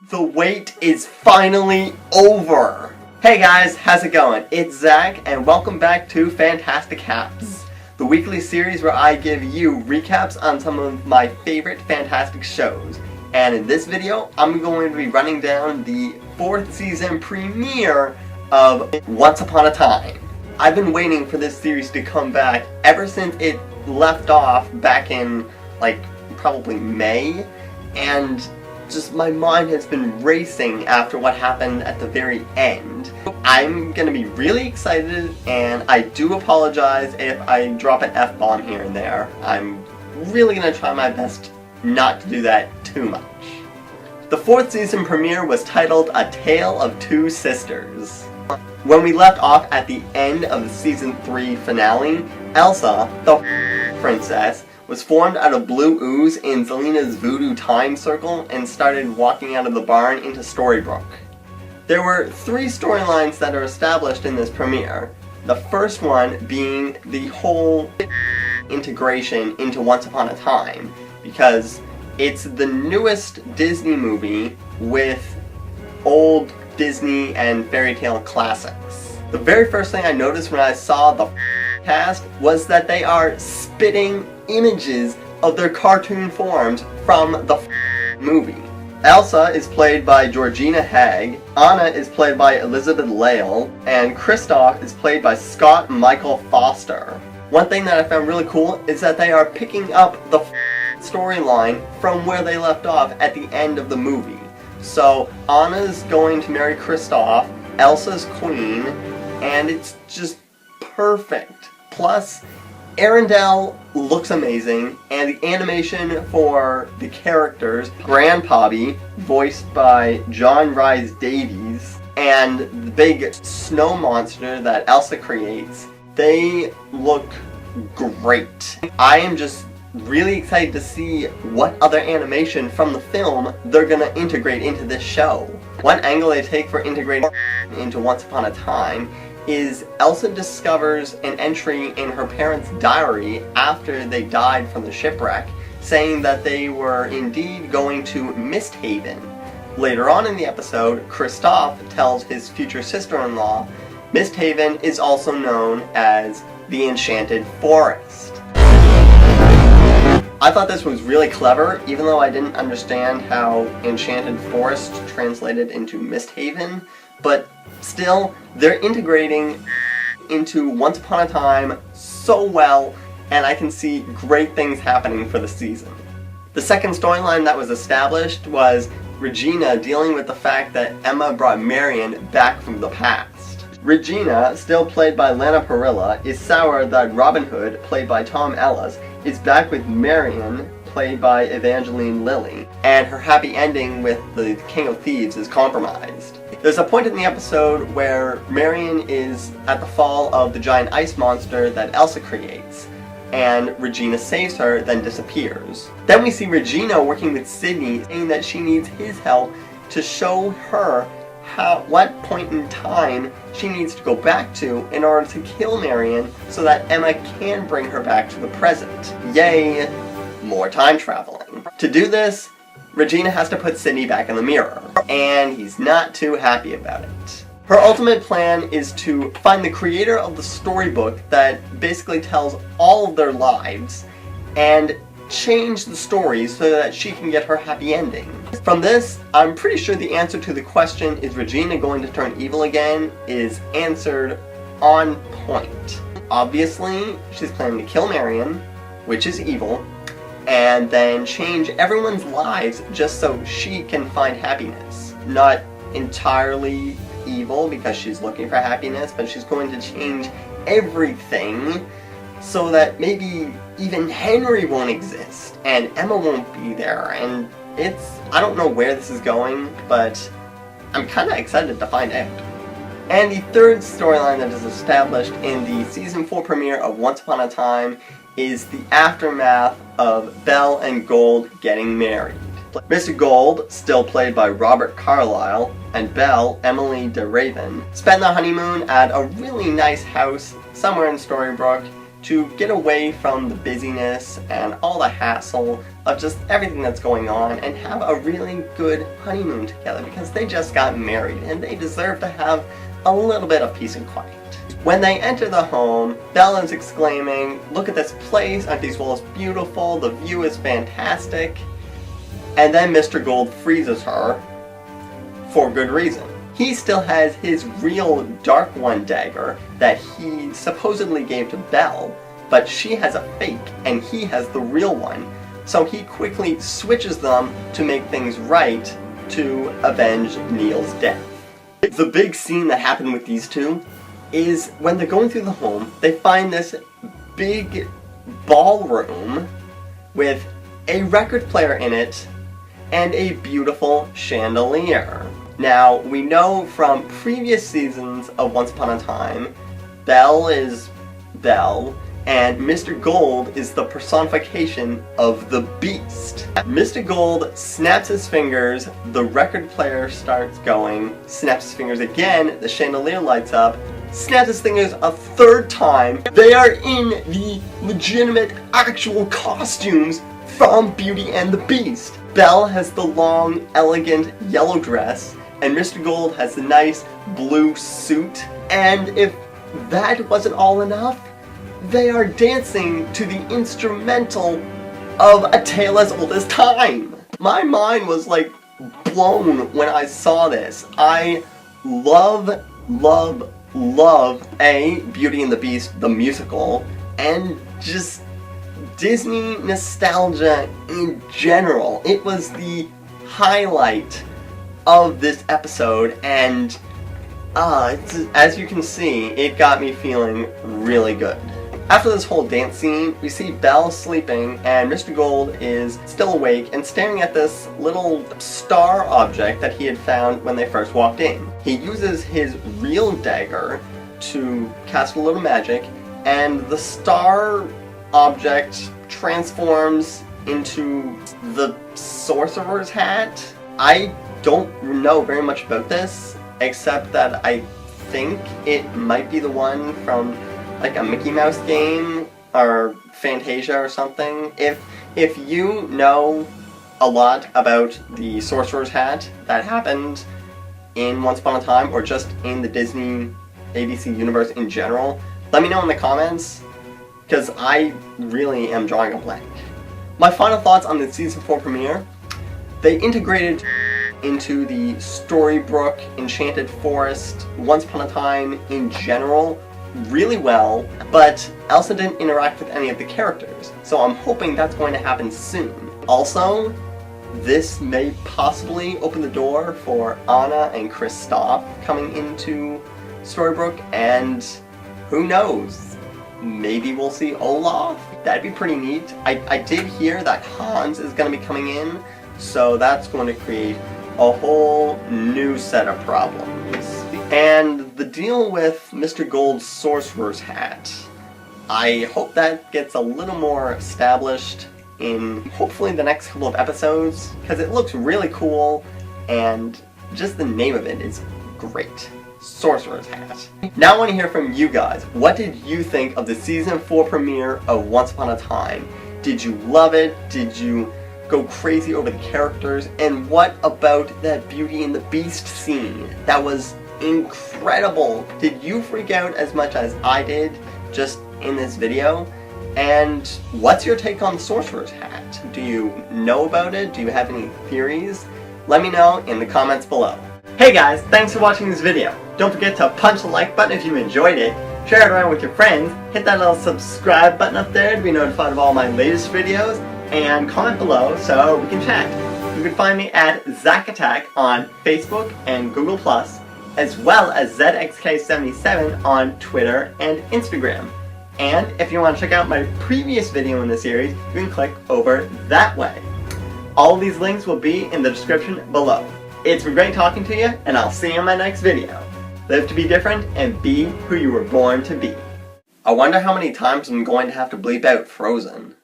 The wait is finally over! Hey guys, how's it going? It's Zach, and welcome back to Fantasticapz, the weekly series where I give you recaps on some of my favorite fantastic shows. And in this video, I'm going to be running down the 4th season premiere of Once Upon a Time. I've been waiting for this series to come back ever since it left off back in, probably May, and just my mind has been racing after what happened at the very end. I'm gonna be really excited, and I do apologize if I drop an F-bomb here and there. I'm really gonna try my best not to do that too much. The 4th season premiere was titled A Tale of Two Sisters. When we left off at the end of the season 3 finale, Elsa, the princess, was formed out of blue ooze in Zelina's voodoo time circle and started walking out of the barn into Storybrooke. There were 3 storylines that are established in this premiere. The first one being the whole integration into Once Upon a Time, because it's the newest Disney movie with old Disney and fairy tale classics. The very first thing I noticed when I saw the cast was that they are spitting images of their cartoon forms from the movie. Elsa is played by Georgina Hagg, Anna is played by Elizabeth Lail, and Kristoff is played by Scott Michael Foster. One thing that I found really cool is that they are picking up the storyline from where they left off at the end of the movie. So Anna's going to marry Kristoff, Elsa's queen, and it's just perfect. Plus, Arendelle looks amazing, and the animation for the characters, Grandpappy, voiced by John Rhys-Davies, and the big snow monster that Elsa creates, they look great. I am just really excited to see what other animation from the film they're gonna integrate into this show. One angle they take for integrating into Once Upon a Time is Elsa discovers an entry in her parents' diary after they died from the shipwreck, saying that they were indeed going to Misthaven. Later on in the episode, Kristoff tells his future sister-in-law, Misthaven is also known as the Enchanted Forest. I thought this was really clever, even though I didn't understand how Enchanted Forest translated into Misthaven, but still, they're integrating into Once Upon a Time so well, and I can see great things happening for the season. The second storyline that was established was Regina dealing with the fact that Emma brought Marion back from the past. Regina, still played by Lana Parrilla, is sour that Robin Hood, played by Tom Ellis, is back with Marion, played by Evangeline Lilly, and her happy ending with the King of Thieves is compromised. There's a point in the episode where Marion is at the fall of the giant ice monster that Elsa creates, and Regina saves her, then disappears. Then we see Regina working with Sydney, saying that she needs his help to show her what point in time she needs to go back to in order to kill Marion so that Emma can bring her back to the present. Yay, more time traveling. To do this, Regina has to put Sydney back in the mirror, and he's not too happy about it. Her ultimate plan is to find the creator of the storybook that basically tells all of their lives and change the story so that she can get her happy ending. From this, I'm pretty sure the answer to the question, is Regina going to turn evil again, is answered on point. Obviously, she's planning to kill Marion, which is evil, and then change everyone's lives just so she can find happiness. Not entirely evil because she's looking for happiness, but she's going to change everything so that maybe even Henry won't exist and Emma won't be there, and I don't know where this is going, but I'm kind of excited to find out. And the third storyline that is established in the season 4 premiere of Once Upon a Time is the aftermath of Belle and Gold getting married. Mr. Gold, still played by Robert Carlyle, and Belle, Emily de Raven, spend their honeymoon at a really nice house somewhere in Storybrooke to get away from the busyness and all the hassle of just everything that's going on and have a really good honeymoon together, because they just got married and they deserve to have a little bit of peace and quiet. When they enter the home, Belle is exclaiming, "Look at this place, aren't these walls beautiful, the view is fantastic." And then Mr. Gold freezes her, for good reason. He still has his real Dark One dagger that he supposedly gave to Belle, but she has a fake and he has the real one. So he quickly switches them to make things right to avenge Neil's death. The big scene that happened with these two is when they're going through the home, they find this big ballroom with a record player in it and a beautiful chandelier. Now, we know from previous seasons of Once Upon a Time, Belle is Belle, and Mr. Gold is the personification of the Beast. Mr. Gold snaps his fingers, the record player starts going, snaps his fingers again, the chandelier lights up, snaps his fingers a third time. They are in the legitimate, actual costumes from Beauty and the Beast. Belle has the long, elegant yellow dress, and Mr. Gold has the nice blue suit. And if that wasn't all enough, they are dancing to the instrumental of A Tale as Old as Time. My mind was like blown when I saw this. I love Beauty and the Beast, the musical, and just Disney nostalgia in general. It was the highlight of this episode, and as you can see, it got me feeling really good. After this whole dance scene, we see Belle sleeping and Mr. Gold is still awake and staring at this little star object that he had found when they first walked in. He uses his real dagger to cast a little magic, and the star object transforms into the sorcerer's hat. I don't know very much about this, except that I think it might be the one from like a Mickey Mouse game or Fantasia or something. If you know a lot about the sorcerer's hat that happened in Once Upon a Time, or just in the Disney ABC universe in general, let me know in the comments, because I really am drawing a blank. My final thoughts on the Season 4 premiere: they integrated into the Storybrooke, Enchanted Forest, Once Upon a Time in general really well, but Elsa didn't interact with any of the characters, so I'm hoping that's going to happen soon. Also, this may possibly open the door for Anna and Kristoff coming into Storybrooke, and who knows, maybe we'll see Olaf. That'd be pretty neat. I did hear that Hans is going to be coming in, so that's going to create a whole new set of problems. And the deal with Mr. Gold's sorcerer's hat, I hope that gets a little more established in hopefully the next couple of episodes, because it looks really cool and just the name of it is great. Sorcerer's Hat. Now I want to hear from you guys. What did you think of the Season 4 premiere of Once Upon a Time? Did you love it? Did you go crazy over the characters? And what about that Beauty and the Beast scene? That was incredible. Did you freak out as much as I did just in this video? And what's your take on Sorcerer's Hat? Do you know about it? Do you have any theories? Let me know in the comments below. Hey guys, thanks for watching this video. Don't forget to punch the like button if you enjoyed it, share it around with your friends, hit that little subscribe button up there to be notified of all my latest videos, and comment below so we can chat. You can find me at ZachAttack on Facebook and Google+, as well as ZXK77 on Twitter and Instagram. And if you want to check out my previous video in the series, you can click over that way. All these links will be in the description below. It's been great talking to you, and I'll see you in my next video. Live to be different, and be who you were born to be. I wonder how many times I'm going to have to bleep out Frozen.